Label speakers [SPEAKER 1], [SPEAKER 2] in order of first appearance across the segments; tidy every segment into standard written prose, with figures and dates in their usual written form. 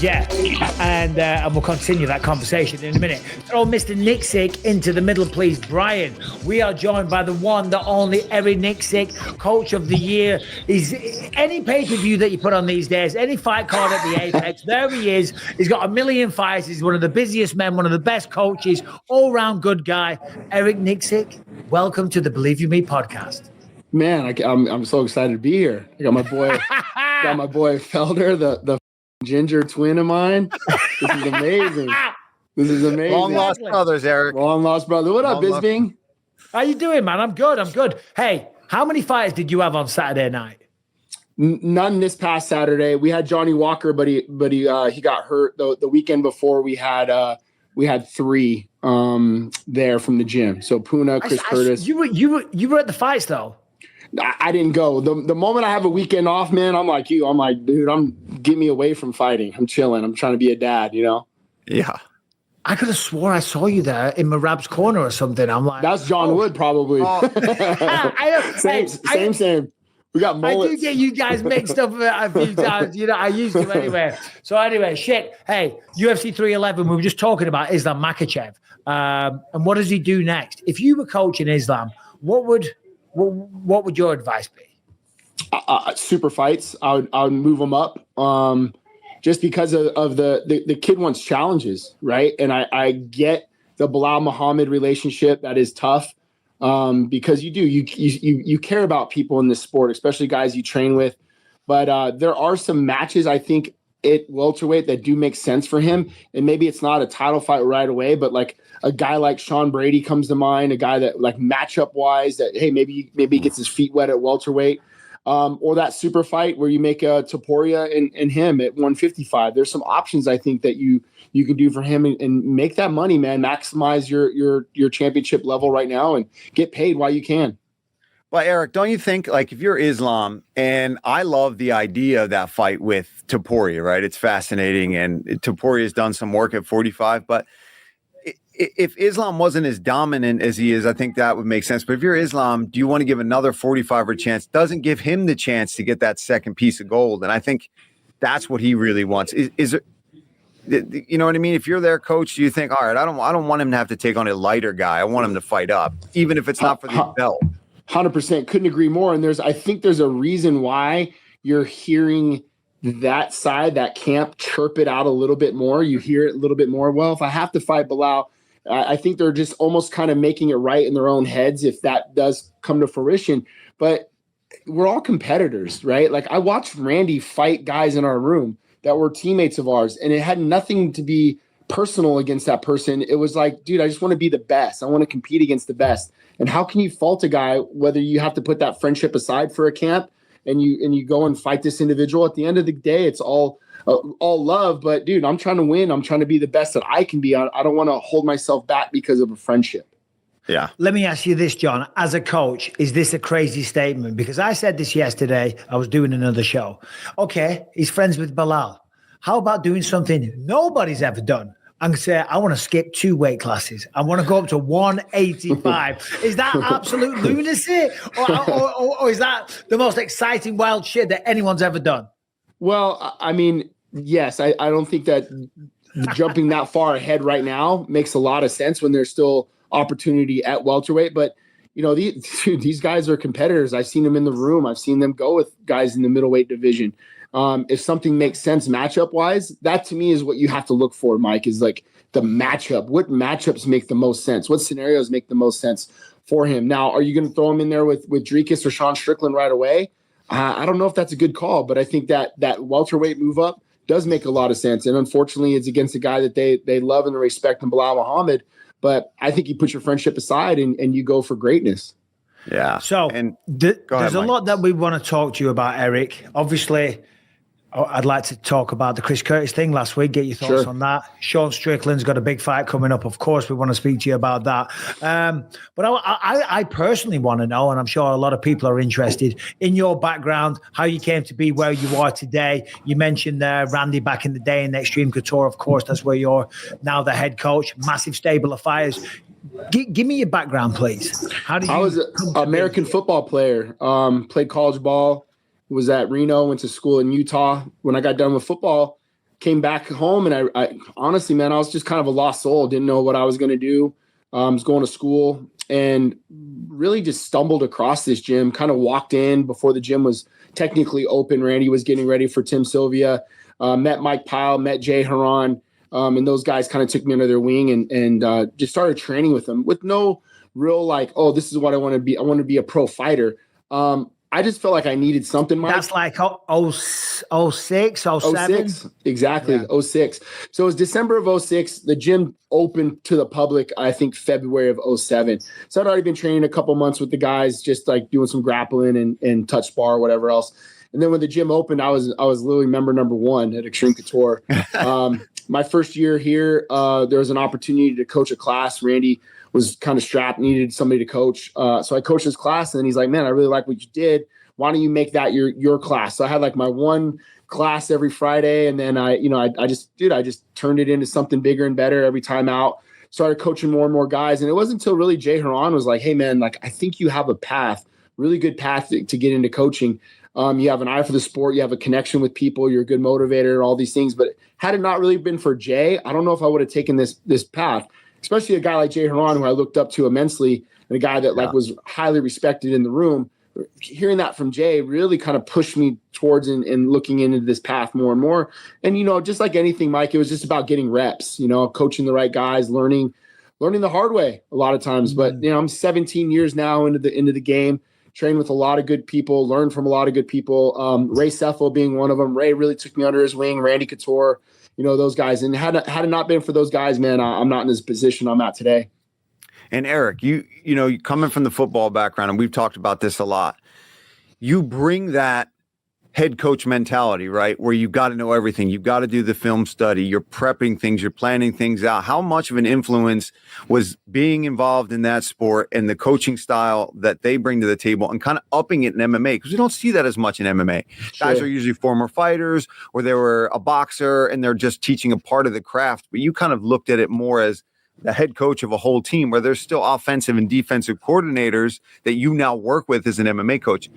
[SPEAKER 1] Yeah, and we'll continue that conversation in a minute. Throw Mr. Nicksick into the middle, please. Brian, we are joined by the one, the only Eric Nicksick, Coach of the Year. He's any pay-per-view that you put on these days, any fight card at the Apex, there he is. He's got 1 million fights. He's one of the busiest men, one of the best coaches, all-round good guy. Eric Nicksick, welcome to the Believe You Me podcast.
[SPEAKER 2] Man, I'm so excited to be here. I got my boy Felder, the ginger twin of mine. This is amazing.
[SPEAKER 3] Long lost brothers, Eric.
[SPEAKER 2] Long lost brother. What up, Bisping?
[SPEAKER 1] How you doing, man? I'm good. Hey, how many fights did you have on Saturday night?
[SPEAKER 2] None this past Saturday. We had Johnny Walker, but he got hurt the weekend before. We had 3 there from the gym. So Puna, Chris Curtis.
[SPEAKER 1] You were at the fights though.
[SPEAKER 2] I didn't go. The moment I have a weekend off, man, I'm like you. I'm like, dude, get me away from fighting. I'm chilling. I'm trying to be a dad, you know?
[SPEAKER 3] Yeah.
[SPEAKER 1] I could have swore I saw you there in Marab's corner or something. I'm like,
[SPEAKER 2] that's John Wood, probably. Same. We got mullets.
[SPEAKER 1] I do get you guys mixed up a few times. You know, I used to anyway. So anyway, shit. Hey, UFC 311, we were just talking about Islam Makhachev. And what does he do next? If you were coaching Islam, what would your advice be?
[SPEAKER 2] Super fights. I would move him up. Just because of the kid wants challenges, right? And I get the Bilal Muhammad relationship. That is tough because you care about people in this sport, especially guys you train with. But there are some matches I think at welterweight that do make sense for him. And maybe it's not a title fight right away, but like a guy like Sean Brady comes to mind, a guy that like matchup wise that, hey, maybe he gets his feet wet at welterweight. Or that super fight where you make a Topuria and him at 155. There's some options I think that you can do for him and make that money, man. Maximize your championship level right now and get paid while you can.
[SPEAKER 3] Well, Eric, don't you think, like, if you're Islam, and I love the idea of that fight with Topuria, right? It's fascinating, and Topuria's done some work at 45, but if Islam wasn't as dominant as he is, I think that would make sense. But if you're Islam, do you want to give another 45er a chance? Doesn't give him the chance to get that second piece of gold. And I think that's what he really wants. Is it, you know what I mean? If you're their coach, do you think, all right, I don't want him to have to take on a lighter guy. I want him to fight up, even if it's not for the belt.
[SPEAKER 2] 100%. Couldn't agree more. And I think there's a reason why you're hearing that side, that camp, chirp it out a little bit more. You hear it a little bit more. Well, if I have to fight Bilal, I think they're just almost kind of making it right in their own heads if that does come to fruition. But we're all competitors, right? Like I watched Randy fight guys in our room that were teammates of ours, and it had nothing to be personal against that person. It was like, dude, I just want to be the best. I want to compete against the best. And how can you fault a guy, whether you have to put that friendship aside for a camp and you go and fight this individual? At the end of the day, it's all love, but dude, I'm trying to win. I'm trying to be the best that I can be. I don't want to hold myself back because of a friendship.
[SPEAKER 3] Yeah.
[SPEAKER 1] Let me ask you this, John. As a coach, is this a crazy statement? Because I said this yesterday. I was doing another show. Okay, he's friends with Bilal. How about doing something nobody's ever done? And say, I want to skip 2 weight classes. I want to go up to 185. Is that absolute lunacy? Or is that the most exciting, wild shit that anyone's ever done?
[SPEAKER 2] Well, I mean, yes, I don't think that jumping that far ahead right now makes a lot of sense when there's still opportunity at welterweight. But, you know, these guys are competitors. I've seen them in the room. I've seen them go with guys in the middleweight division. If something makes sense matchup wise, that to me is what you have to look for, Mike, is like the matchup. What matchups make the most sense? What scenarios make the most sense for him? Now, are you going to throw him in there with Dricus or Sean Strickland right away? I don't know if that's a good call, but I think that welterweight move up does make a lot of sense. And unfortunately, it's against a guy that they love and respect in Bilal Muhammad. But I think you put your friendship aside and you go for greatness.
[SPEAKER 1] Yeah. So there's a lot that we want to talk to you about, Eric. Obviously, I'd like to talk about the Chris Curtis thing last week, get your thoughts on that. Sean Strickland's got a big fight coming up. Of course, we want to speak to you about that. But I personally want to know, and I'm sure a lot of people are interested, in your background, how you came to be where you are today. You mentioned Randy back in the day in Xtreme Couture, of course. That's where you're now the head coach. Massive stable of fighters. Give me your background, please. How did you?
[SPEAKER 2] I was an American football player, played college ball. Was at Reno, went to school in Utah. When I got done with football, came back home, and I honestly, man, I was just kind of a lost soul. Didn't know what I was going to do. I was going to school and really just stumbled across this gym, kind of walked in before the gym was technically open. Randy was getting ready for Tim Sylvia, met Mike Pyle, met Jay Haran, and those guys kind of took me under their wing and just started training with them with no real like, oh, this is what I want to be. I want to be a pro fighter. I just felt like I needed something, Mike.
[SPEAKER 1] That's like 06, 07?
[SPEAKER 2] Exactly, yeah. 06. So it was December of 06. The gym opened to the public, I think, February of 07. So I'd already been training a couple months with the guys, just like doing some grappling and touch bar, whatever else. And then when the gym opened, I was literally member number 1 at Xtreme Couture. My first year here, there was an opportunity to coach a class. Randy was kind of strapped, needed somebody to coach. So I coached his class, and then he's like, man, I really like what you did. Why don't you make that your class? So I had like my one class every Friday. And then I just turned it into something bigger and better every time out. Started coaching more and more guys. And it wasn't until really Jay Haran was like, hey man, like, I think you have a path, really good path to get into coaching. You have an eye for the sport. You have a connection with people. You're a good motivator, all these things. But had it not really been for Jay, I don't know if I would have taken this path, especially a guy like Jay Haran, who I looked up to immensely, and a guy that like was highly respected in the room. Hearing that from Jay really kind of pushed me towards and looking into this path more and more. And, just like anything, Mike, it was just about getting reps, coaching the right guys, learning the hard way a lot of times. But, I'm 17 years now into the game, trained with a lot of good people, learned from a lot of good people. Ray Seffel being one of them. Ray really took me under his wing, Randy Couture, those guys. And had it not been for those guys, man, I'm not in this position I'm at today.
[SPEAKER 3] And Eric, you coming from the football background, and we've talked about this a lot, you bring that head coach mentality, right? Where you got to know everything. You've got to do the film study. You're prepping things. You're planning things out. How much of an influence was being involved in that sport and the coaching style that they bring to the table and kind of upping it in MMA? Because we don't see that as much in MMA. Sure. Guys are usually former fighters or they were a boxer and they're just teaching a part of the craft. But you kind of looked at it more as the head coach of a whole team where there's still offensive and defensive coordinators that you now work with as an MMA coach.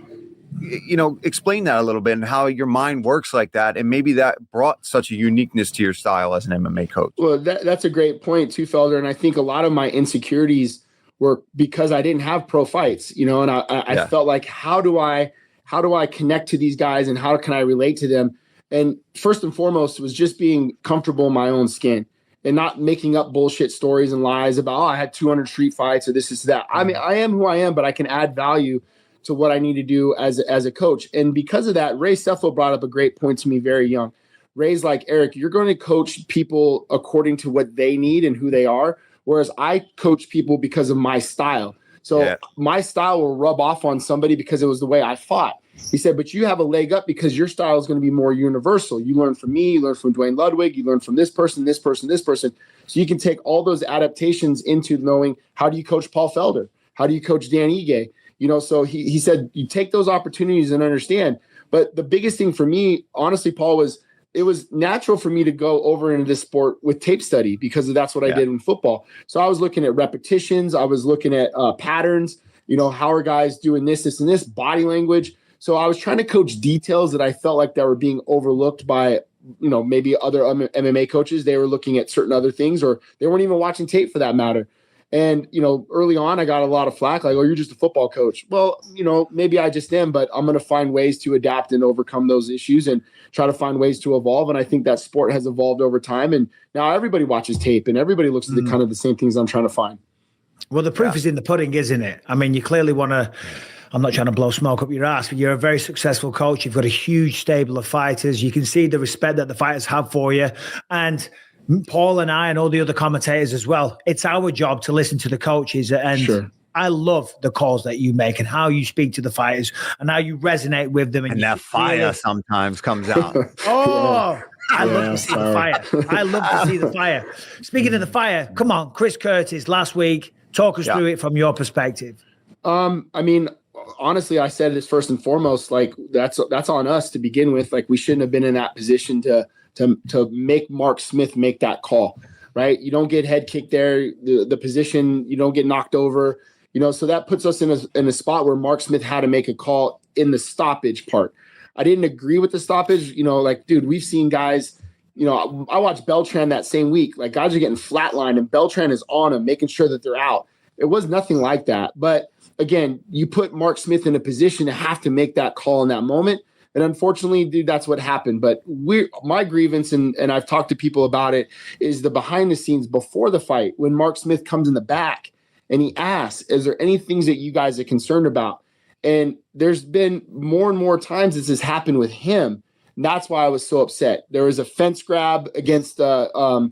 [SPEAKER 3] Explain that a little bit and how your mind works like that. And maybe that brought such a uniqueness to your style as an MMA coach. Well,
[SPEAKER 2] that's a great point too, Felder. And I think a lot of my insecurities were because I didn't have pro fights, and I felt like, how do I connect to these guys and how can I relate to them? And first and foremost was just being comfortable in my own skin. And not making up bullshit stories and lies about, I had 200 street fights or this is that. I mean, I am who I am, but I can add value to what I need to do as a coach. And because of that, Ray Seffel brought up a great point to me very young. Ray's like, Eric, you're going to coach people according to what they need and who they are, whereas I coach people because of my style. So my style will rub off on somebody because it was the way I fought. He said, but you have a leg up because your style is going to be more universal. You learn from me, you learn from Dwayne Ludwig, you learn from this person, this person, this person. So you can take all those adaptations into knowing, how do you coach Paul Felder? How do you coach Dan Ige? So he said, you take those opportunities and understand. But the biggest thing for me, honestly, Paul, was it was natural for me to go over into this sport with tape study because that's what I did in football. So I was looking at repetitions. I was looking at patterns, how are guys doing this, and this, body language. So I was trying to coach details that I felt like that were being overlooked by, maybe other MMA coaches. They were looking at certain other things, or they weren't even watching tape for that matter. And, early on, I got a lot of flack, like, oh, you're just a football coach. Well, maybe I just am, but I'm going to find ways to adapt and overcome those issues and try to find ways to evolve. And I think that sport has evolved over time. And now everybody watches tape and everybody looks at the kind of the same things I'm trying to find.
[SPEAKER 1] Well, the proof is in the pudding, isn't it? I mean, you clearly want to, I'm not trying to blow smoke up your ass, but you're a very successful coach. You've got a huge stable of fighters. You can see the respect that the fighters have for you. And Paul and I and all the other commentators as well, it's our job to listen to the coaches. And I love the calls that you make and how you speak to the fighters and how you resonate with them.
[SPEAKER 3] And that fire sometimes comes out.
[SPEAKER 1] I love to see the fire. I love to see the fire. Speaking of the fire, come on, Chris Curtis, last week, talk us through it from your perspective.
[SPEAKER 2] I mean, honestly, I said this first and foremost, like that's on us to begin with. Like we shouldn't have been in that position to make Mark Smith make that call, right? You don't get head kicked there, the position, you don't get knocked over, so that puts us in a spot where Mark Smith had to make a call in the stoppage part. I didn't agree with the stoppage, like, dude, we've seen guys, I watched Beltran that same week. Like, guys are getting flatlined and Beltran is on them, making sure that they're out. It was nothing like that. But again, you put Mark Smith in a position to have to make that call in that moment. And unfortunately, dude, that's what happened. But my grievance, and I've talked to people about it, is the behind the scenes before the fight when Mark Smith comes in the back and he asks, is there any things that you guys are concerned about? And there's been more and more times this has happened with him. And that's why I was so upset. There was a fence grab against Sean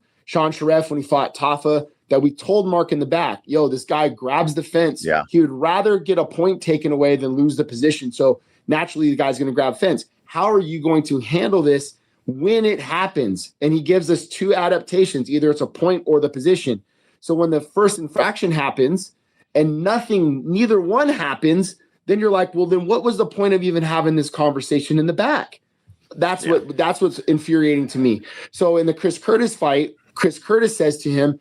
[SPEAKER 2] Strickland when he fought Tafa that we told Mark in the back, yo, this guy grabs the fence.
[SPEAKER 3] Yeah.
[SPEAKER 2] He would rather get a point taken away than lose the position. So naturally, the guy's going to grab fence. How are you going to handle this when it happens? And he gives us two adaptations. Either it's a point or the position. So when the first infraction happens and neither one happens, then you're like, well, then what was the point of even having this conversation in the back? That's what's infuriating to me. So in the Chris Curtis fight, Chris Curtis says to him,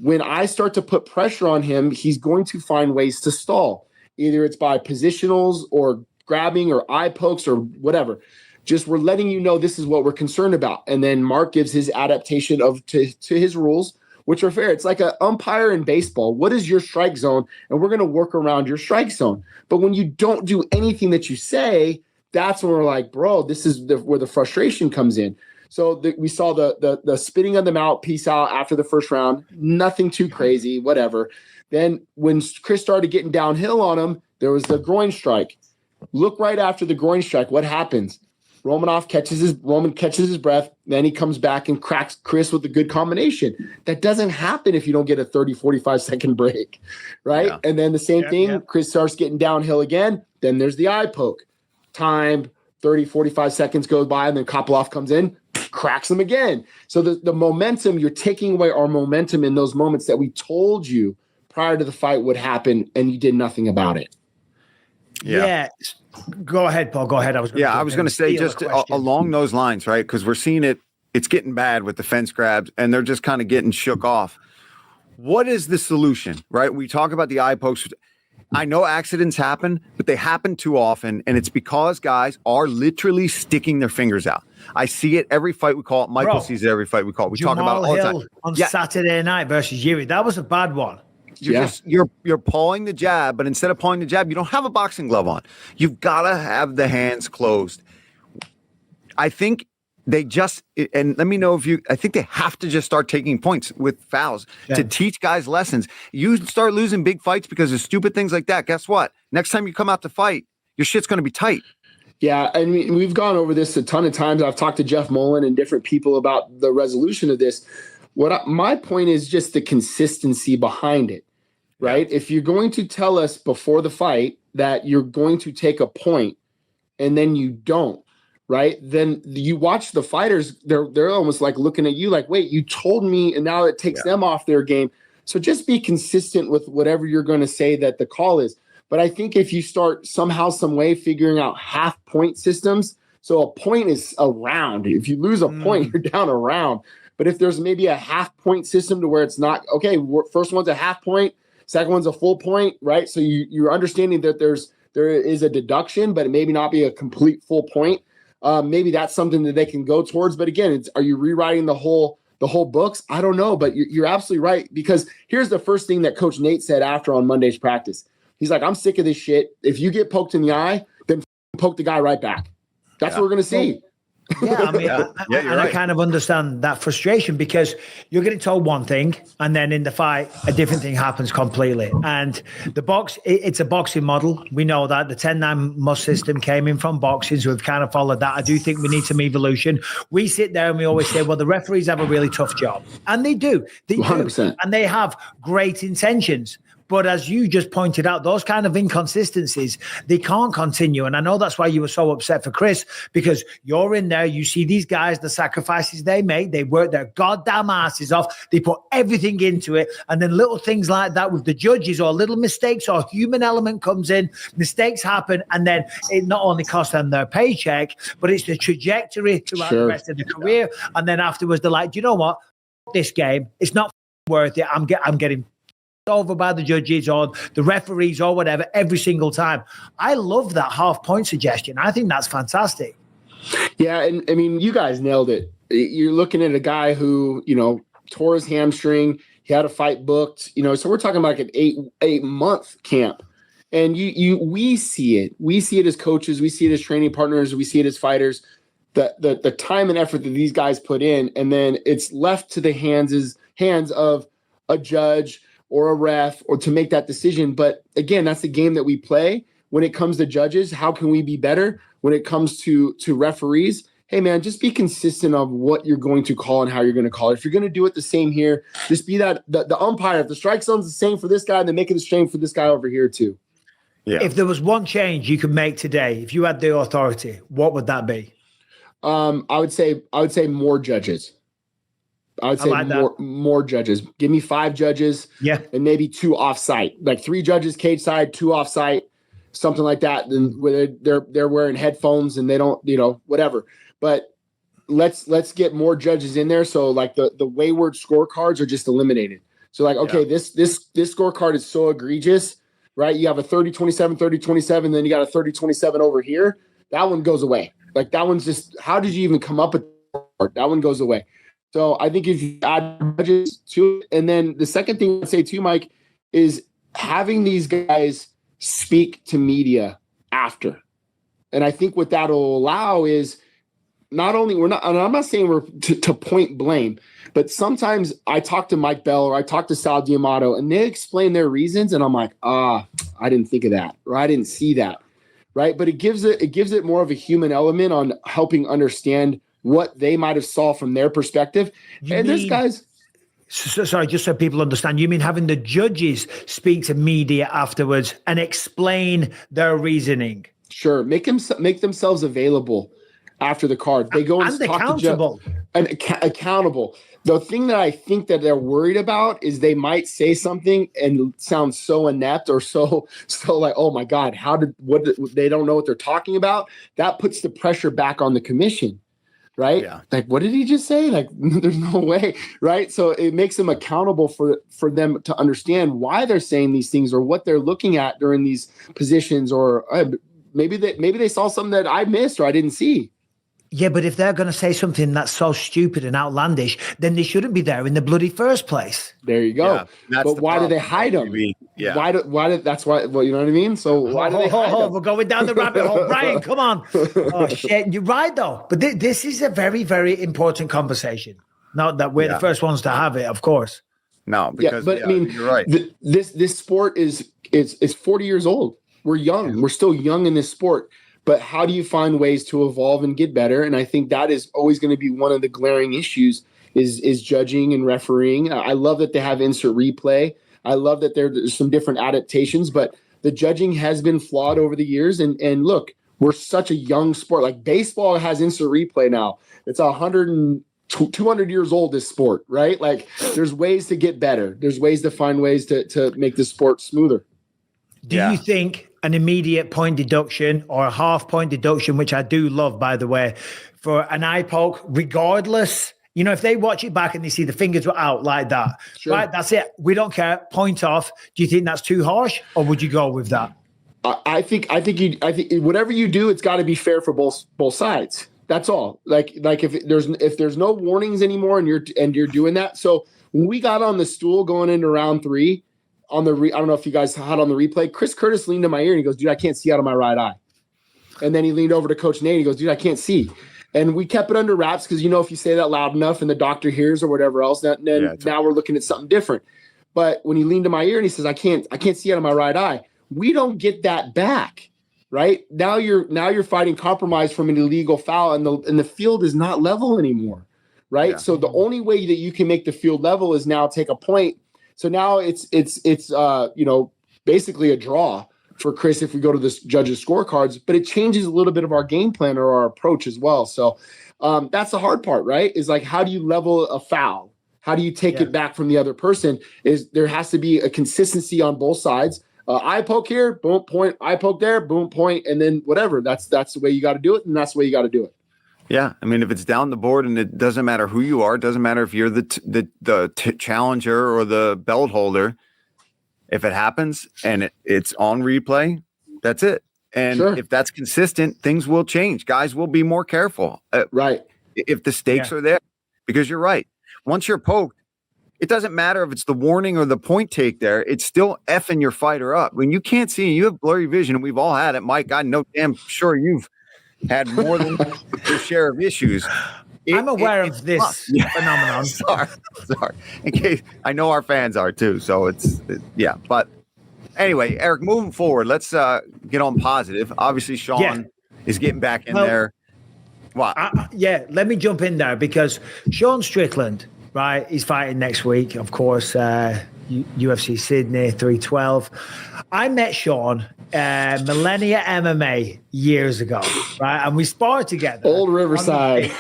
[SPEAKER 2] when I start to put pressure on him, he's going to find ways to stall. Either it's by positionals or grabbing or eye pokes or whatever. Just we're letting you know this is what we're concerned about. And then Mark gives his adaptation to his rules, which are fair. It's like an umpire in baseball. What is your strike zone? And we're going to work around your strike zone. But when you don't do anything that you say, that's when we're like, bro, this is where the frustration comes in. So we saw the spitting of them out, peace out after the first round. Nothing too crazy, whatever. Then when Chris started getting downhill on him, there was the groin strike. Look right after the groin strike. What happens? Roman catches his breath. Then he comes back and cracks Chris with a good combination. That doesn't happen if you don't get a 30, 45 second break, right? Yeah. And then the same thing, yeah. Chris starts getting downhill again. Then there's the eye poke. Time, 30, 45 seconds goes by, and then Kopylov comes in, cracks him again. So the momentum, you're taking away our momentum in those moments that we told you prior to the fight would happen, and you did nothing about it.
[SPEAKER 1] Yeah. Go ahead, Paul. Go ahead. I was going to
[SPEAKER 3] say just along those lines, right? Because we're seeing it's getting bad with the fence grabs, and they're just kind of getting shook off. What is the solution, right? We talk about the eye pokes. I know accidents happen, but they happen too often, and it's because guys are literally sticking their fingers out. I see it every fight we call it. Michael sees it every fight we call it. We talk about it all the time.
[SPEAKER 1] On Saturday night versus Yuri. That was a bad one.
[SPEAKER 3] You're pawing the jab, but instead of pawing the jab, you don't have a boxing glove on. You've got to have the hands closed. I think they just, and let me know I think they have to just start taking points with fouls to teach guys lessons. You start losing big fights because of stupid things like that. Guess what? Next time you come out to fight, your shit's going to be tight.
[SPEAKER 2] Yeah, and we've gone over this a ton of times. I've talked to Jeff Mullen and different people about the resolution of this. My point is just the consistency behind it, right? Yeah. If you're going to tell us before the fight that you're going to take a point and then you don't, right? Then you watch the fighters, they're almost like looking at you like, wait, you told me, and now it takes them off their game. So just be consistent with whatever you're going to say that the call is. But I think if you start somehow, some way figuring out half point systems, so a point is a round. If you lose a point, you're down a round. But if there's maybe a half point system to where it's not, okay, first one's a half point, second one's a full point, right? So you're understanding that there is a deduction, but it maybe not be a complete full point. Maybe that's something that they can go towards. But again, are you rewriting the whole books? I don't know, but you're absolutely right. Because here's the first thing that Coach Nate said after on Monday's practice. He's like, I'm sick of this shit. If you get poked in the eye, then poke the guy right back. That's what we're going to see.
[SPEAKER 1] Yeah, I mean, I kind of understand that frustration because you're getting told one thing and then in the fight, a different thing happens completely. And the box, it's a boxing model. We know that the 10-9 must system came in from boxing, so we've kind of followed that. I do think we need some evolution. We sit there and we always say, well, the referees have a really tough job. And they do. They 100%. Do. And they have great intentions. But as you just pointed out, those kind of inconsistencies, they can't continue. And I know that's why you were so upset for Chris, because you're in there, you see these guys, the sacrifices they make, they work their goddamn asses off, they put everything into it. And then little things like that with the judges or little mistakes or human element comes in, mistakes happen. And then it not only costs them their paycheck, but it's the trajectory throughout the rest of the career. And then afterwards, they're like, do you know what? This game, it's not worth it. I'm getting over by the judges or the referees or whatever every single time. I love that half point suggestion. I think that's fantastic.
[SPEAKER 2] Yeah, and I mean, you guys nailed it. you're looking at a guy who, tore his hamstring. He had a fight booked, so we're talking about like an 8-month camp. And we see it. We see it as coaches. We see it as training partners. We see it as fighters. The time and effort that these guys put in, and then it's left to the hands of a judge or a ref or to make that decision. But again, that's the game that we play. When it comes to judges, how can we be better? When it comes to referees, hey man, just be consistent of what you're going to call and how you're going to call it. If you're going to do it the same here, just be that the umpire. If the strike zone's the same for this guy, then make it the same for this guy over here too.
[SPEAKER 1] Yeah. If there was one change you could make today, if you had the authority, what would that be?
[SPEAKER 2] I would say more judges. I would say more judges. Give me 5 judges.
[SPEAKER 1] Yeah.
[SPEAKER 2] And maybe 2 off-site, like 3 judges cage side, 2 off-site, something like that. Then where they're wearing headphones and they don't, whatever. But let's get more judges in there. So like the wayward scorecards are just eliminated. So like, okay, this scorecard is so egregious, right? You have a 30-27, 30-27, then you got a 30-27 over here. That one goes away. Like that one's just, how did you even come up with that? That one goes away. So I think if you add judges to it, and then the second thing I'd say too, Mike, is having these guys speak to media after. And I think what that'll allow is not only and I'm not saying we're to point blame, but sometimes I talk to Mike Bell or I talk to Sal D'Amato and they explain their reasons. And I'm like, I didn't think of that, or I didn't see that. Right. But it gives it more of a human element on helping understand what they might have saw from their perspective. There's guys.
[SPEAKER 1] Sorry, just so people understand, you mean having the judges speak to media afterwards and explain their reasoning?
[SPEAKER 2] Sure. Make themselves available after the card. They go and talk
[SPEAKER 1] accountable.
[SPEAKER 2] Accountable. The thing that I think that they're worried about is they might say something and sound so inept or so like, oh my God, they don't know what they're talking about. That puts the pressure back on the commission, right? Yeah. Like, what did he just say? Like, there's no way, right? So it makes them accountable for them to understand why they're saying these things or what they're looking at during these positions, or maybe they saw something that I missed or I didn't see.
[SPEAKER 1] Yeah, but if they're going to say something that's so stupid and outlandish, then they shouldn't be there in the bloody first place.
[SPEAKER 2] There you go. Yeah, but why do they hide them?
[SPEAKER 3] Yeah.
[SPEAKER 2] That's why, well, you know what I mean? So why do they hide them?
[SPEAKER 1] We're going down the rabbit hole. Brian, come on. Oh, shit. You're right, though. But this is a very, very important conversation. Not that we're the first ones to have it, of course.
[SPEAKER 3] No, because
[SPEAKER 2] I mean, you're right. This sport is 40 years old. We're young. Yeah. We're still young in this sport. But how do you find ways to evolve and get better? And I think that is always going to be one of the glaring issues is judging and refereeing. I love that they have instant replay. I love that there's some different adaptations, but the judging has been flawed over the years. And look, we're such a young sport. Like baseball has instant replay now. It's 200 years old, this sport, right? Like there's ways to get better. There's ways to find ways to make the sport smoother.
[SPEAKER 1] Do you think an immediate point deduction or a half point deduction, which I do love, by the way, for an eye poke, regardless, if they watch it back and they see the fingers were out like that, right? That's it. We don't care. Point off. Do you think that's too harsh, or would you go with that?
[SPEAKER 2] I think whatever you do, it's got to be fair for both sides. That's all. Like if there's no warnings anymore and you're doing that. So when we got on the stool going into round 3. I don't know if you guys had on the replay, Chris Curtis leaned in my ear and he goes, dude, I can't see out of my right eye. And then he leaned over to Coach Nate and he goes, dude, I can't see. And we kept it under wraps because, if you say that loud enough and the doctor hears or whatever else, now we're looking at something different. But when he leaned in my ear and he says, I can't see out of my right eye, we don't get that back, right? Now you're fighting compromise from an illegal foul and the field is not level anymore, right? Yeah. So the only way that you can make the field level is now take a point. So now it's basically a draw for Chris if we go to the judges' scorecards, but it changes a little bit of our game plan or our approach as well. So that's the hard part, right? Is like, how do you level a foul? How do you take it back from the other person? There has to be a consistency on both sides. Eye poke here, boom, point. Eye poke there, boom, point, and then whatever. That's the way you got to do it, and that's the way you got to do it.
[SPEAKER 3] Yeah, I mean, if it's down the board and it doesn't matter who you are, it doesn't matter if you're the challenger or the belt holder. If it happens and it's on replay, that's it. And if that's consistent, things will change. Guys will be more careful.
[SPEAKER 2] Right.
[SPEAKER 3] If the stakes are there. because you're right. Once you're poked, it doesn't matter if it's the warning or the point take there. It's still effing your fighter up. When you can't see, you have blurry vision, and we've all had it. Mike, I know damn sure you've had more than your share of issues.
[SPEAKER 1] I'm aware of this phenomenon.
[SPEAKER 3] Sorry. In case I know our fans are too. So yeah. But anyway, Eric, moving forward, let's get on positive. Obviously, Sean is getting back in there. Wow.
[SPEAKER 1] Let me jump in there because Sean Strickland, right? He's fighting next week, of course. UFC Sydney 312. I met Sean Millennia MMA years ago, right? And we sparred together.
[SPEAKER 2] Old Riverside.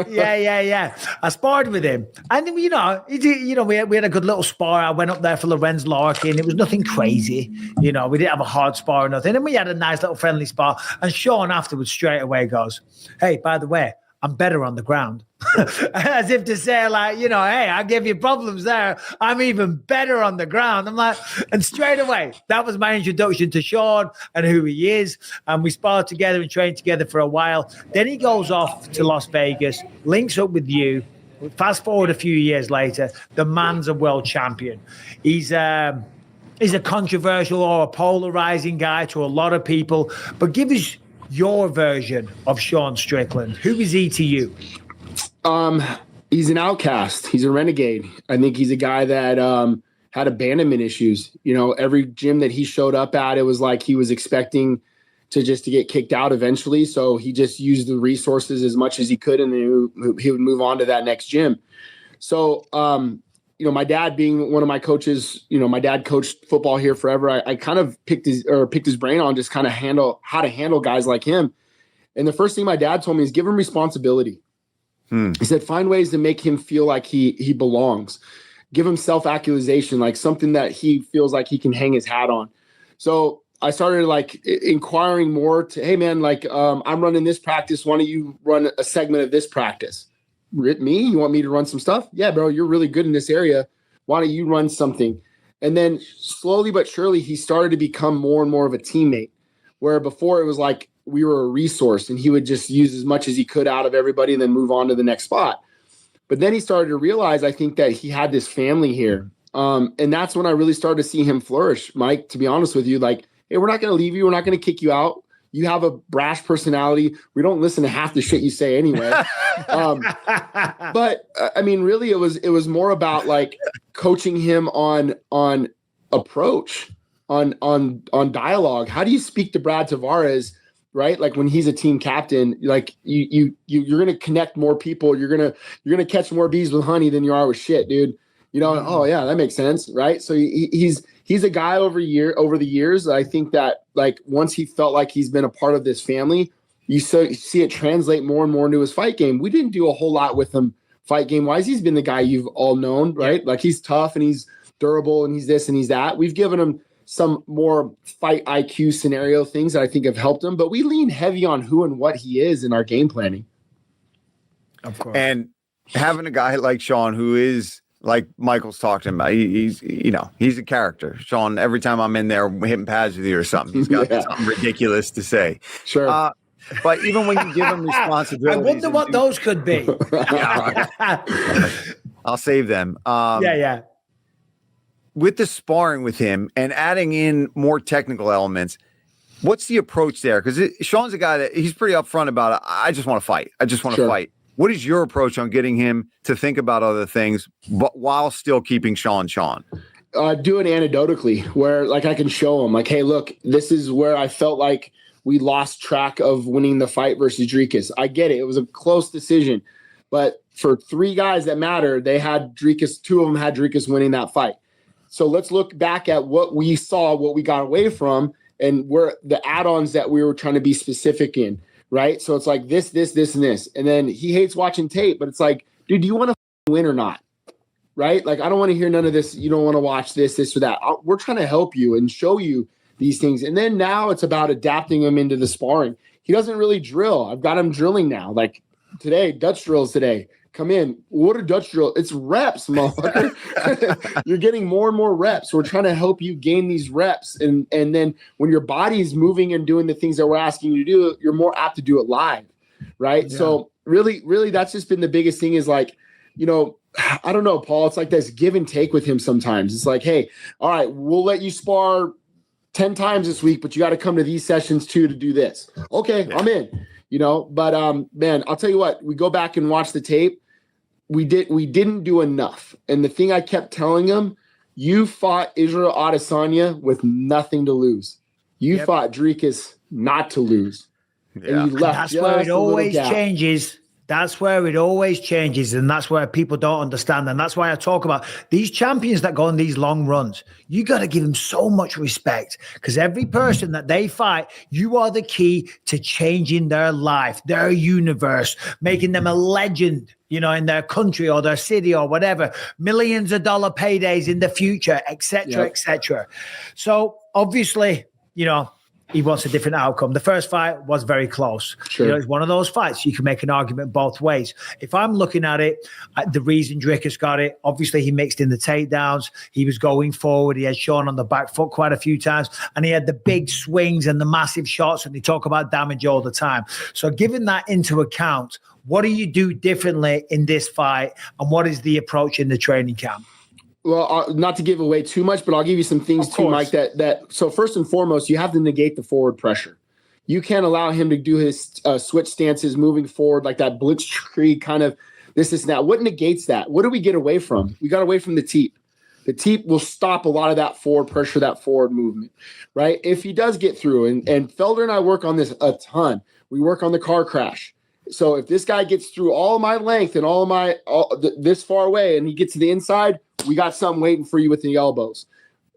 [SPEAKER 1] Yeah. I sparred with him, and we had a good little spar. I went up there for Lorenz Larkin. It was nothing crazy, we didn't have a hard spar or nothing, and we had a nice little friendly spar. And Sean afterwards straight away goes, "Hey, by the way, I'm better on the ground." As if to say, like, hey, I gave you problems there. I'm even better on the ground. I'm like, and straight away, that was my introduction to Sean and who he is. And we sparred together and trained together for a while. Then he goes off to Las Vegas, links up with you. Fast forward a few years later, the man's a world champion. He's a controversial or a polarizing guy to a lot of people. But give us your version of Sean Strickland. Who is he to you?
[SPEAKER 2] He's an outcast. He's a renegade. I think he's a guy that had abandonment issues. Every gym that he showed up at, it was like he was expecting to get kicked out eventually. So he just used the resources as much as he could, and then he would move on to that next gym. So, my dad being one of my coaches, my dad coached football here forever. I kind of picked his brain on just kind of how to handle guys like him. And the first thing my dad told me is give him responsibility. He said, find ways to make him feel like he belongs. Give him self-actualization, like something that he feels like he can hang his hat on. So I started inquiring more to, hey man, I'm running this practice. Why don't you run a segment of this practice? Me? You want me to run some stuff? Yeah, bro, you're really good in this area. Why don't you run something? And then slowly but surely, he started to become more and more of a teammate, where before it was like we were a resource and he would just use as much as he could out of everybody and then move on to the next spot. But then he started to realize, I think, that he had this family here. And that's when I really started to see him flourish, Mike, to be honest with you. Like, hey, we're not going to leave you. We're not going to kick you out. You have a brash personality. We don't listen to half the shit you say anyway. But I mean, really, it was more about like coaching him on approach, on dialogue. How do you speak to Brad Tavares, right? Like when he's a team captain, like you're going to connect more people. You're going to catch more bees with honey than you are with shit, dude. Oh yeah, that makes sense, right? So he's a guy over the years. I think that like once he felt like he's been a part of this family, you see it translate more and more into his fight game. We didn't do a whole lot with him fight game wise. He's been the guy you've all known, right? Like he's tough and he's durable and he's this and he's that. We've given him some more fight IQ scenario things that I think have helped him, but we lean heavy on who and what he is in our game planning.
[SPEAKER 3] Of course. And having a guy like Sean, who is like Michael's talking about, he's a character. Sean, every time I'm in there hitting pads with you or something, he's got something ridiculous to say.
[SPEAKER 2] Sure.
[SPEAKER 3] But even when you give him responsibilities,
[SPEAKER 1] I wonder what those could be.
[SPEAKER 3] I'll save them.
[SPEAKER 1] Yeah.
[SPEAKER 3] With the sparring with him and adding in more technical elements, what's the approach there? Because Sean's a guy that he's pretty upfront about it. I just want to fight. I just want to fight. What is your approach on getting him to think about other things, but while still keeping Sean?
[SPEAKER 2] Do it anecdotally, where like I can show him, like, hey, look, this is where I felt like we lost track of winning the fight versus Dricus. I get it; it was a close decision, but for three guys that matter, they had Dricus. Two of them had Dricus winning that fight. So let's look back at what we saw, what we got away from, and where the add-ons that we were trying to be specific in. Right. So it's like this, and this. And then he hates watching tape, but it's like, dude, do you want to win or not? Right. Like, I don't want to hear none of this. You don't want to watch this or that. We're trying to help you and show you these things. And then now it's about adapting him into the sparring. He doesn't really drill. I've got him drilling now. Like today, Dutch drills today. Come in. What are Dutch drill? It's reps, motherfucker. You're getting more and more reps. We're trying to help you gain these reps. And then when your body's moving and doing the things that we're asking you to do, you're more apt to do it live. Right. Yeah. So really, that's just been the biggest thing is like I don't know, Paul. It's like this give and take with him sometimes. It's like, hey, all right, we'll let you spar 10 times this week, but you got to come to these sessions too to do this. Okay, yeah. I'm in. But man, I'll tell you what, we go back and watch the tape. We didn't do enough. And the thing I kept telling him, you fought Israel Adesanya with nothing to lose. You fought Dricus not to lose.
[SPEAKER 1] Yeah. And that's where it always changes. That's where it always changes. And that's where people don't understand. And that's why I talk about these champions that go on these long runs. You got to give them so much respect, because every person that they fight, you are the key to changing their life, their universe, making them a legend, in their country or their city or whatever, millions of dollar paydays in the future, etc., etc. So obviously, he wants a different outcome. The first fight was very close.
[SPEAKER 2] Sure.
[SPEAKER 1] It's one of those fights you can make an argument both ways. If I'm looking at it, the reason Dricus got it, obviously he mixed in the takedowns. He was going forward. He had Sean on the back foot quite a few times, and he had the big swings and the massive shots, and they talk about damage all the time. So giving that into account, what do you do differently in this fight, and what is the approach in the training camp?
[SPEAKER 2] Well, not to give away too much, but I'll give you some things too, Mike, that so first and foremost, you have to negate the forward pressure. You can't allow him to do his switch stances moving forward, like that blitzkrieg kind of this and that. What negates that? What do we get away from? We got away from the teep. The teep will stop a lot of that forward pressure, that forward movement, right? If he does get through, and Felder and I work on this a ton. We work on the car crash. So if this guy gets through all my length and this far away, and he gets to the inside, we got something waiting for you with the elbows.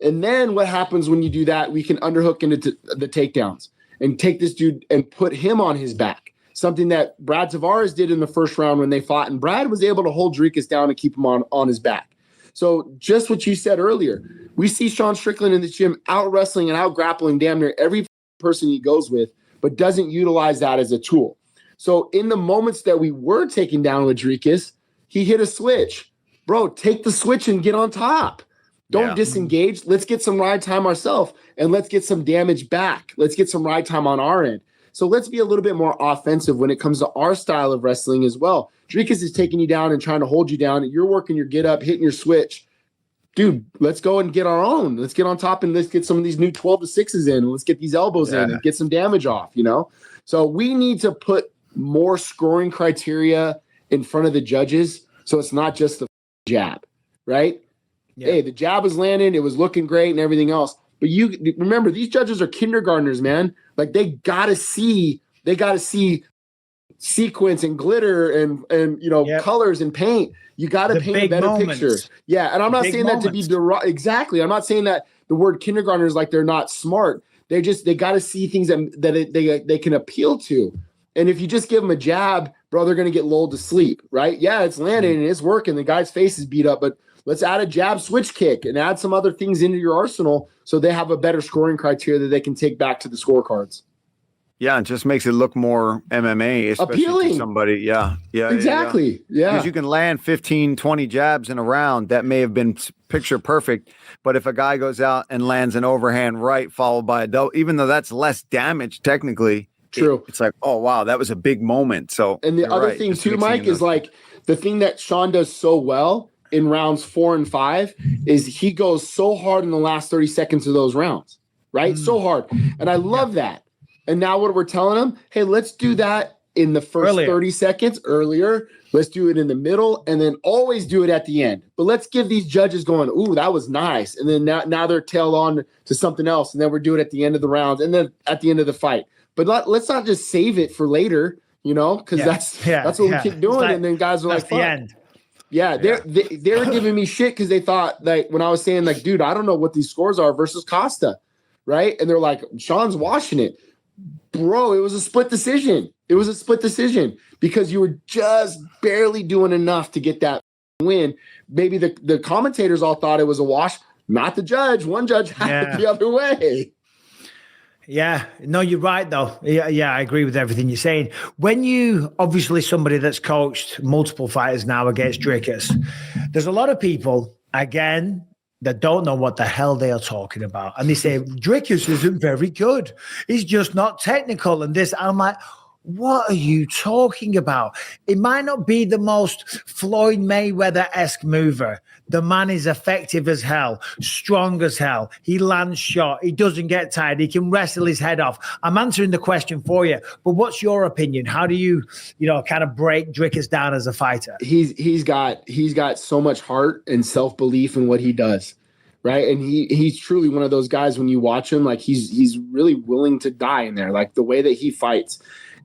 [SPEAKER 2] And then what happens when you do that? We can underhook into the takedowns and take this dude and put him on his back. Something that Brad Tavares did in the first round when they fought, and Brad was able to hold Dricus down and keep him on his back. So just what you said earlier, we see Sean Strickland in the gym out wrestling and out grappling damn near every person he goes with, but doesn't utilize that as a tool. So in the moments that we were taken down with Dricus, he hit a switch. Bro, take the switch and get on top. Don't disengage. Let's get some ride time ourselves, and let's get some damage back. Let's get some ride time on our end. So let's be a little bit more offensive when it comes to our style of wrestling as well. Dricus is taking you down and trying to hold you down. You're working your get up, hitting your switch. Dude, let's go and get our own. Let's get on top and let's get some of these new 12-6s in. Let's get these elbows in and get some damage off, So we need to put more scoring criteria in front of the judges, so it's not just the jab, right? Yeah. Hey, the jab was landing, it was looking great and everything else. But you remember, these judges are kindergartners, man. Like they gotta see sequence and glitter and colors and paint. You gotta paint a better picture. Yeah, and I'm not saying that to be exactly. I'm not saying that the word kindergartner is like they're not smart. They gotta see things that they can appeal to. And if you just give them a jab, bro, they're going to get lulled to sleep, right? Yeah, it's landing and it's working. The guy's face is beat up, but let's add a jab switch kick and add some other things into your arsenal so they have a better scoring criteria that they can take back to the scorecards.
[SPEAKER 3] Yeah, it just makes it look more MMA, especially appealing to somebody. Yeah,
[SPEAKER 2] exactly. Yeah.
[SPEAKER 3] Because you can land 15, 20 jabs in a round that may have been picture perfect, but if a guy goes out and lands an overhand right followed by a double, even though that's less damage technically,
[SPEAKER 2] true.
[SPEAKER 3] It's like, oh, wow, that was a big moment. So,
[SPEAKER 2] and the other thing too, Mike, is like the thing that Sean does so well in rounds 4 and 5 is he goes so hard in the last 30 seconds of those rounds, right? So hard. And I love that. And now what we're telling him, hey, let's do that in the first 30 seconds earlier. Let's do it in the middle and then always do it at the end. But let's give these judges going, ooh, that was nice. And then now they're tailed on to something else. And then we're doing it at the end of the rounds and then at the end of the fight. But let's not just save it for later, because that's what we keep doing. Like, and then guys are like,
[SPEAKER 1] the end.
[SPEAKER 2] Yeah, they were giving me shit because they thought, like, when I was saying, like, dude, I don't know what these scores are versus Costa, right? And they're like, Sean's washing it. Bro, it was a split decision. It was a split decision because you were just barely doing enough to get that win. Maybe the commentators all thought it was a wash, not the judge. One judge had it the other way.
[SPEAKER 1] Yeah, no, you're right though. Yeah, I agree with everything you're saying. When you, obviously somebody that's coached multiple fighters now against Dricus, there's a lot of people, again, that don't know what the hell they are talking about. And they say, Dricus isn't very good. He's just not technical. And this, I'm like, What are you talking about? It might not be the most Floyd Mayweather-esque mover. The man is effective as hell, strong as hell. He lands shot. He doesn't get tired. He can wrestle his head off. I'm answering the question for you, but what's your opinion? How do you kind of break Dricus down as a fighter?
[SPEAKER 2] He's got so much heart and self-belief in what he does. Right. And he's truly one of those guys when you watch him, like he's really willing to die in there, like the way that he fights.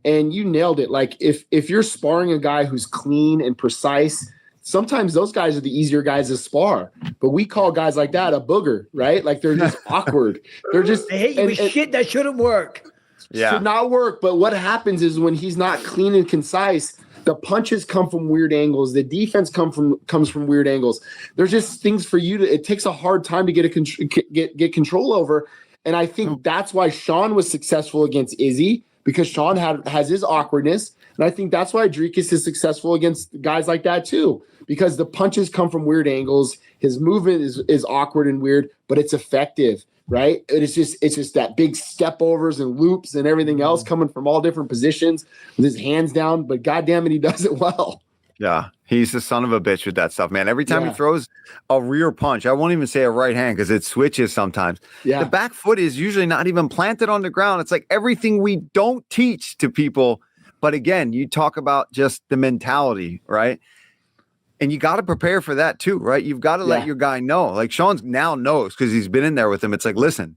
[SPEAKER 2] And you nailed it. Like if you're sparring a guy who's clean and precise, sometimes those guys are the easier guys to spar. But we call guys like that a booger, right? Like they're just awkward. They're just
[SPEAKER 1] they hit you with shit that shouldn't work.
[SPEAKER 3] Yeah.
[SPEAKER 2] Should not work. But what happens is when he's not clean and concise, the punches come from weird angles. The defense comes from weird angles. There's just things for you to. It takes a hard time to get control over, and I think that's why Sean was successful against Izzy, because Sean has his awkwardness, and I think that's why Dricus is successful against guys like that too, because the punches come from weird angles. His movement is awkward and weird, but it's effective. Right. It's just that big step overs and loops and everything else coming from all different positions with his hands down. But goddamn it, he does it well.
[SPEAKER 3] Yeah. He's the son of a bitch with that stuff, man. Every time he throws a rear punch, I won't even say a right hand because it switches sometimes. Yeah. The back foot is usually not even planted on the ground. It's like everything we don't teach to people. But again, you talk about just the mentality, right? And you got to prepare for that too, right? You've got to let your guy know. Like Sean now knows because he's been in there with him. It's like, listen,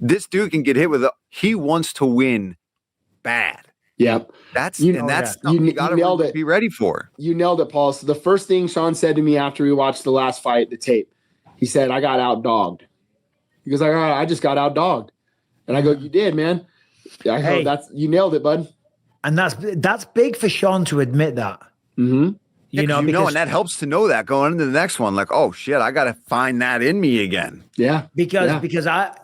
[SPEAKER 3] this dude can get hit with he wants to win bad.
[SPEAKER 2] Yep.
[SPEAKER 3] That's you got to be ready for.
[SPEAKER 2] You nailed it, Paul. So the first thing Sean said to me after we watched the last fight, the tape, he said, I got outdogged. He goes, I just got outdogged. And I go, you did, man. I go, you nailed it, bud.
[SPEAKER 1] And that's big for Sean to admit that.
[SPEAKER 2] Mm-hmm.
[SPEAKER 3] And that helps to know that going into the next one, like, oh shit, I got to find that in me again.
[SPEAKER 2] Yeah.
[SPEAKER 1] Because I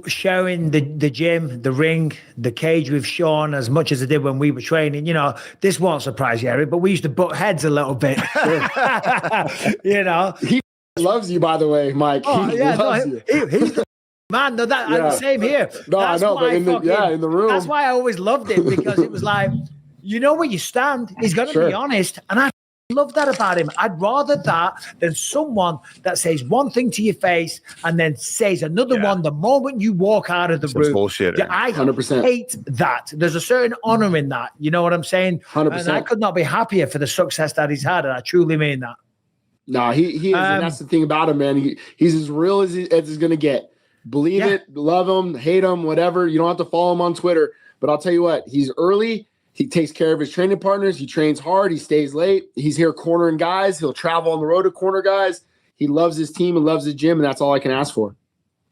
[SPEAKER 1] showing the gym, the ring, the cage with Sean as much as I did when we were training, this won't surprise you, Eric, but we used to butt heads a little bit.
[SPEAKER 2] He loves you, by the way, Mike. He's
[SPEAKER 1] the man. No, same here.
[SPEAKER 2] No, that's I know, but in the room.
[SPEAKER 1] That's why I always loved him, because it was like, where you stand. He's going to be honest. And I love that about him. I'd rather that than someone that says one thing to your face and then says another one the moment you walk out of the room.
[SPEAKER 3] Bullshit.
[SPEAKER 1] I 100% hate that. There's a certain honor in that. You know what I'm saying?
[SPEAKER 2] 100%.
[SPEAKER 1] And I could not be happier for the success that he's had, and I truly mean that.
[SPEAKER 2] No, he is, and that's the thing about him, man. He's as real as he's going to get. Believe it, love him, hate him, whatever. You don't have to follow him on Twitter, but I'll tell you what, he's early. He takes care of his training partners. He trains hard. He stays late. He's here cornering guys. He'll travel on the road to corner guys. He loves his team and loves his gym, and that's all I can ask for.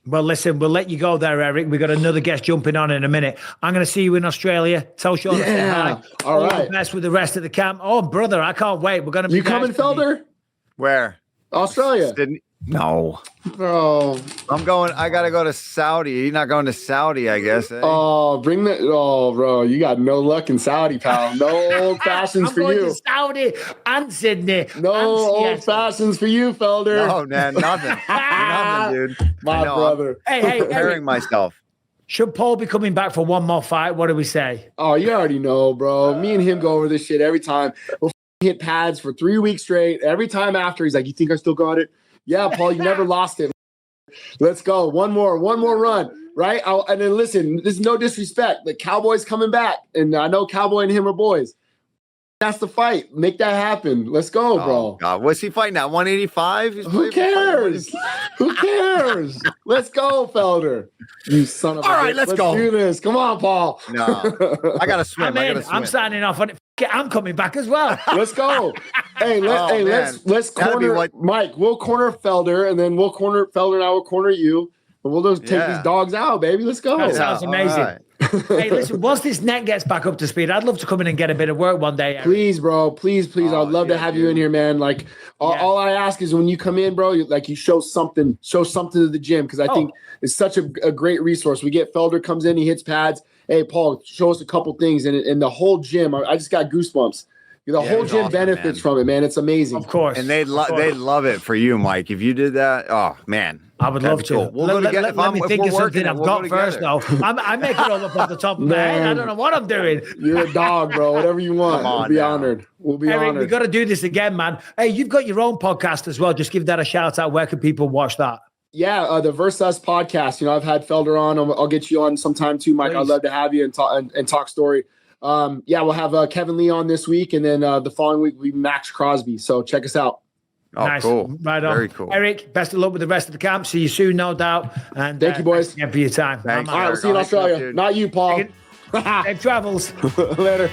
[SPEAKER 1] Well, listen, we'll let you go there, Eric. We got another guest jumping on in a minute. I'm going to see you in Australia. Tell Sean to say hi.
[SPEAKER 2] All right.
[SPEAKER 1] The best with the rest of the camp. Oh, brother, I can't wait. We're going to be.
[SPEAKER 2] You coming, Felder?
[SPEAKER 3] Where?
[SPEAKER 2] Australia.
[SPEAKER 3] No.
[SPEAKER 2] Bro.
[SPEAKER 3] I got to go to Saudi. You're not going to Saudi, I guess. Eh?
[SPEAKER 2] Oh, bro. You got no luck in Saudi, pal. No old fashions for you.
[SPEAKER 1] To Saudi and Sydney.
[SPEAKER 2] No old fashions for you, Felder.
[SPEAKER 3] No, man, nothing. Nothing, dude.
[SPEAKER 2] My brother.
[SPEAKER 1] Hey,
[SPEAKER 3] preparing myself.
[SPEAKER 1] Should Paul be coming back for one more fight? What do we say?
[SPEAKER 2] Oh, you already know, bro. Me and him go over this shit every time. We'll hit pads for 3 weeks straight. Every time after, he's like, you think I still got it? Yeah, Paul, you never lost it. Let's go. One more run, right? And then listen, this is no disrespect. The Cowboy's coming back, and I know Cowboy and him are boys. That's the fight. Make that happen. Let's go, bro.
[SPEAKER 3] God. What's he fighting at? 185?
[SPEAKER 2] Who cares? Who cares? Let's go, Felder. You son of a bitch.
[SPEAKER 3] All right, let's go.
[SPEAKER 2] Do this. Come on, Paul.
[SPEAKER 3] No, I got to swim.
[SPEAKER 1] I'm signing off on it. I'm coming back as well.
[SPEAKER 2] Let's go. Let's corner Mike. We'll corner Felder, and then we'll corner Felder, and I will corner you. And we'll just take these dogs out, baby. Let's go.
[SPEAKER 1] That sounds amazing. Right. Hey, listen, once this net gets back up to speed, I'd love to come in and get a bit of work one day, Eric.
[SPEAKER 2] Please, bro. Please. I'd love to have you in here, man. Like, all I ask is when you come in, bro, you show something to the gym, because I think it's such a great resource. We get Felder comes in, he hits pads. Hey, Paul, show us a couple things. And the whole gym, I just got goosebumps. The whole gym benefits from it, man. It's amazing.
[SPEAKER 1] Of course.
[SPEAKER 3] And they love it for you, Mike. If you did that, oh, man.
[SPEAKER 1] I would love to.
[SPEAKER 3] Cool. We'll go together.
[SPEAKER 1] Let me think of something I've got first, though. I make it all up off the top of my head. I don't know what I'm doing.
[SPEAKER 2] You're a dog, bro. Whatever you want. We'll be honored. We'll be
[SPEAKER 1] Eric,
[SPEAKER 2] honored.
[SPEAKER 1] we got to do this again, man. Hey, you've got your own podcast as well. Just give that a shout out. Where can people watch that?
[SPEAKER 2] Yeah, the Versus podcast. I've had Felder on. I'll get you on sometime too, Mike. Please. I'd love to have you and talk story. We'll have Kevin Lee on this week, and then the following week will be Max Crosby. So check us out.
[SPEAKER 3] Oh, nice. Cool.
[SPEAKER 1] Right on.
[SPEAKER 3] Very cool.
[SPEAKER 1] Eric, best of luck with the rest of the camp. See you soon, no doubt. And
[SPEAKER 2] thank you, boys.
[SPEAKER 1] Thanks again for your time.
[SPEAKER 3] Thanks.
[SPEAKER 2] All right, we'll see you in Australia. Not you, Paul.
[SPEAKER 1] Safe travels.
[SPEAKER 2] Later.